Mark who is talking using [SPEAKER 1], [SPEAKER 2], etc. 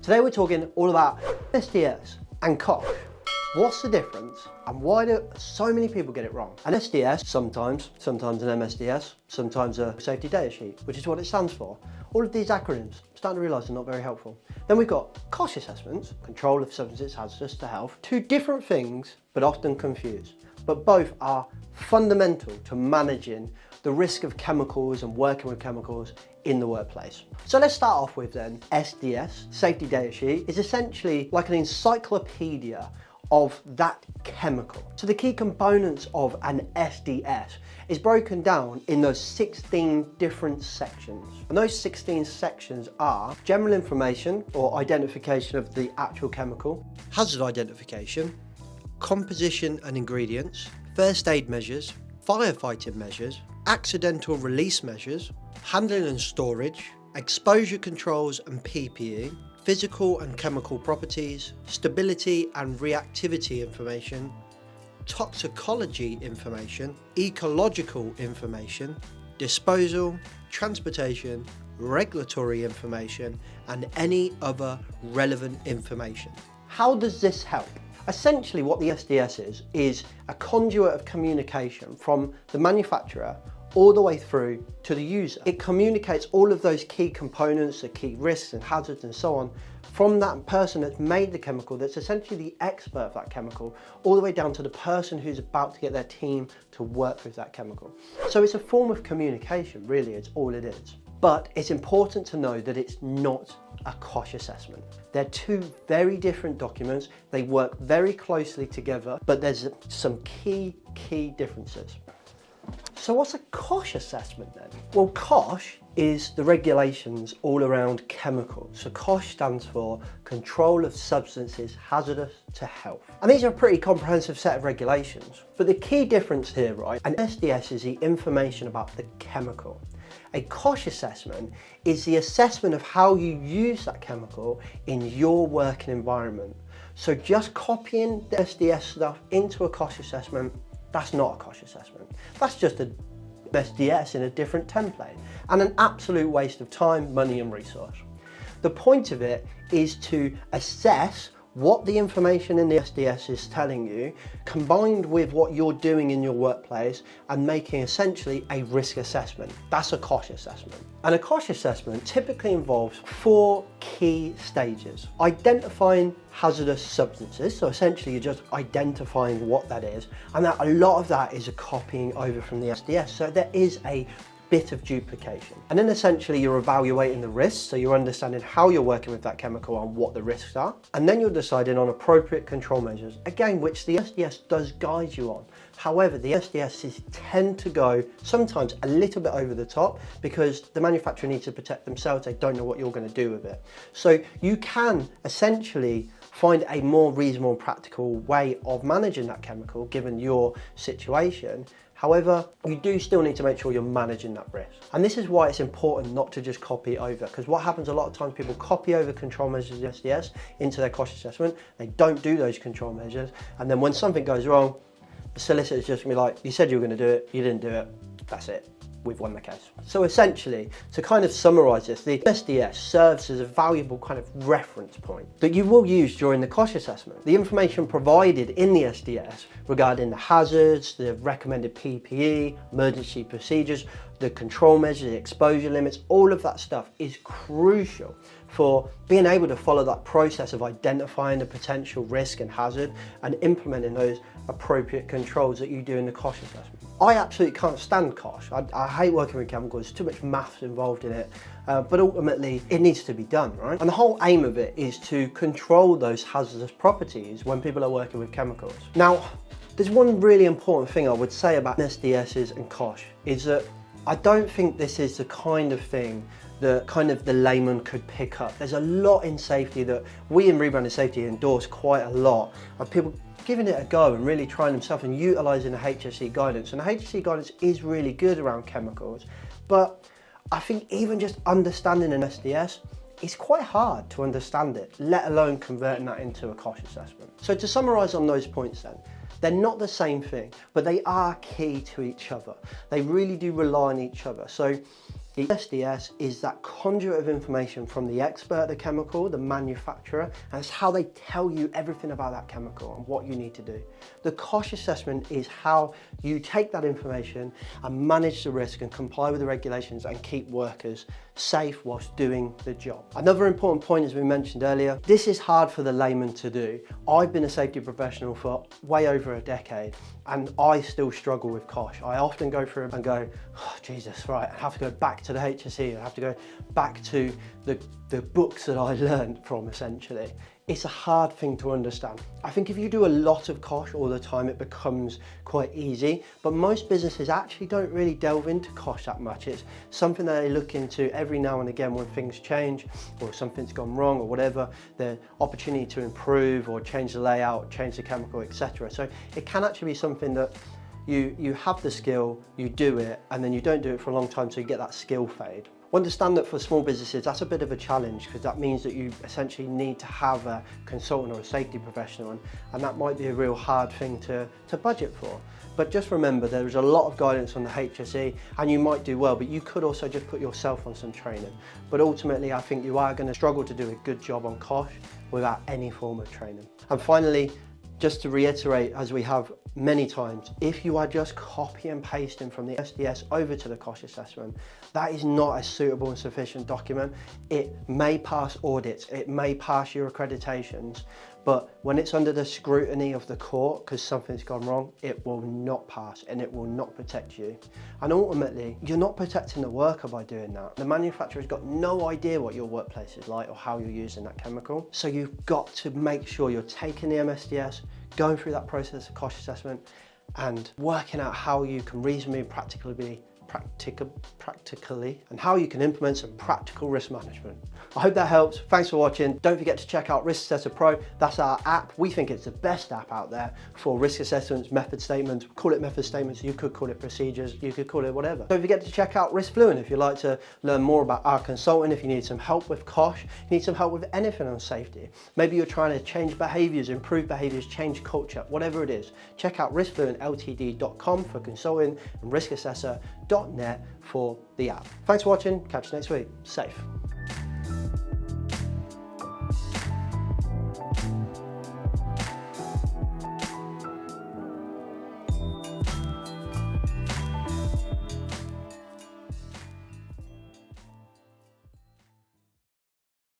[SPEAKER 1] Today we're talking all about SDS and COSHH. What's the difference and why do so many people get it wrong? An SDS, sometimes an MSDS, sometimes a safety data sheet, which is what it stands for. All of these acronyms, I'm starting to realise, are not very helpful. Then we've got COSHH assessments, control of substances hazardous to health. Two different things, but often confused. But both are fundamental to managing the risk of chemicals and working with chemicals in the workplace. So let's start off with then SDS, safety data sheet, is essentially like an encyclopedia of that chemical. So the key components of an SDS is broken down in those 16 different sections. And those 16 sections are general information or identification of the actual chemical, hazard identification, composition and ingredients, first aid measures, firefighting measures, accidental release measures, handling and storage, exposure controls and PPE, physical and chemical properties, stability and reactivity information, toxicology information, ecological information, disposal, transportation, regulatory information, and any other relevant information. How does this help? Essentially what the SDS is a conduit of communication from the manufacturer all the way through to the user. It communicates all of those key components, the key risks and hazards and so on, from that person that's made the chemical, that's essentially the expert of that chemical, all the way down to the person who's about to get their team to work with that chemical. So it's a form of communication, really, it's all it is. But it's important to know that it's not a COSHH assessment. They're two very different documents. They work very closely together, but there's some key differences. So what's a COSHH assessment then? Well, COSHH is the regulations all around chemicals. So COSHH stands for Control of Substances Hazardous to Health. And these are a pretty comprehensive set of regulations. But the key difference here, right, an SDS is the information about the chemical. A COSHH assessment is the assessment of how you use that chemical in your working environment. So just copying the SDS stuff into a COSHH assessment, that's not a COSHH assessment. That's just an SDS in a different template and an absolute waste of time, money and resource. The point of it is to assess what the information in the SDS is telling you, combined with what you're doing in your workplace and making essentially a risk assessment. That's a COSHH assessment. And a COSHH assessment typically involves 4 key stages. Identifying hazardous substances, so essentially you're just identifying what that is, and that a lot of that is a copying over from the SDS, so there is a bit of duplication. And then essentially you're evaluating the risks, so you're understanding how you're working with that chemical and what the risks are. And then you're deciding on appropriate control measures, again, which the SDS does guide you on. However, the SDSs tend to go sometimes a little bit over the top because the manufacturer needs to protect themselves. They don't know what you're going to do with it. So you can essentially find a more reasonable and practical way of managing that chemical given your situation. However, you do still need to make sure you're managing that risk. And this is why it's important not to just copy over, because what happens a lot of times, people copy over control measures of SDS into their COSHH assessment. They don't do those control measures. And then when something goes wrong, the solicitor's just gonna be like, you said you were gonna do it, you didn't do it, that's it. We've won the case. So essentially, to kind of summarise this, the SDS serves as a valuable kind of reference point that you will use during the COSHH assessment. The information provided in the SDS regarding the hazards, the recommended PPE, emergency procedures, the control measures, the exposure limits, all of that stuff is crucial for being able to follow that process of identifying the potential risk and hazard and implementing those appropriate controls that you do in the COSHH assessment. I absolutely can't stand COSHH. I hate working with chemicals, there's too much maths involved in it, but ultimately it needs to be done, right? And the whole aim of it is to control those hazardous properties when people are working with chemicals. Now, there's one really important thing I would say about SDSs and COSHH is that I don't think this is the kind of thing that kind of the layman could pick up. There's a lot in safety that we in Rebranding Safety endorse quite a lot of people giving it a go and really trying themselves and utilising the HSE guidance. And the HSE guidance is really good around chemicals, but I think even just understanding an SDS, it's quite hard to understand it, let alone converting that into a COSHH assessment. So to summarise on those points then, they're not the same thing, but they are key to each other. They really do rely on each other. So The SDS is that conduit of information from the expert, the chemical, the manufacturer, and it's how they tell you everything about that chemical and what you need to do. The COSHH assessment is how you take that information and manage the risk and comply with the regulations and keep workers safe whilst doing the job. Another important point, as we mentioned earlier, this is hard for the layman to do. I've been a safety professional for way over a decade and I still struggle with COSHH. I often go through and go, oh, Jesus, right, I have to go back to the HSE, I have to go back to the books that I learned from, essentially. It's a hard thing to understand. I think if you do a lot of COSHH all the time, it becomes quite easy, but most businesses actually don't really delve into COSHH that much. It's something that they look into every now and again when things change or something's gone wrong or whatever, the opportunity to improve or change the layout, change the chemical, etc. So it can actually be something that you have the skill, you do it, and then you don't do it for a long time, so you get that skill fade. Understand that for small businesses, that's a bit of a challenge because that means that you essentially need to have a consultant or a safety professional, and that might be a real hard thing to budget for. But just remember, there is a lot of guidance on the HSE and you might do well, but you could also just put yourself on some training. But ultimately, I think you are going to struggle to do a good job on COSHH without any form of training. And finally, just to reiterate, as we have many times, if you are just copy and pasting from the SDS over to the COSHH assessment, that is not a suitable and sufficient document. It may pass audits, it may pass your accreditations, but when it's under the scrutiny of the court because something's gone wrong, it will not pass and it will not protect you. And ultimately, you're not protecting the worker by doing that. The manufacturer's got no idea what your workplace is like or how you're using that chemical. So you've got to make sure you're taking the MSDS, going through that process of COSHH assessment and working out how you can reasonably practically and how you can implement some practical risk management. I hope that helps. Thanks for watching. Don't forget to check out Assessor Pro. That's our app. We think it's the best app out there for risk assessments, method statements. Call it method statements, you could call it procedures, you could call it whatever. Don't forget to check out RiskFluent if you'd like to learn more about our consultant, if you need some help with COSHH, you need some help with anything on safety. Maybe you're trying to change behaviours, improve behaviours, change culture, whatever it is. Check out riskfluentltd.com for consulting and riskassessor.net for the app. Thanks for watching. Catch you next week. Safe.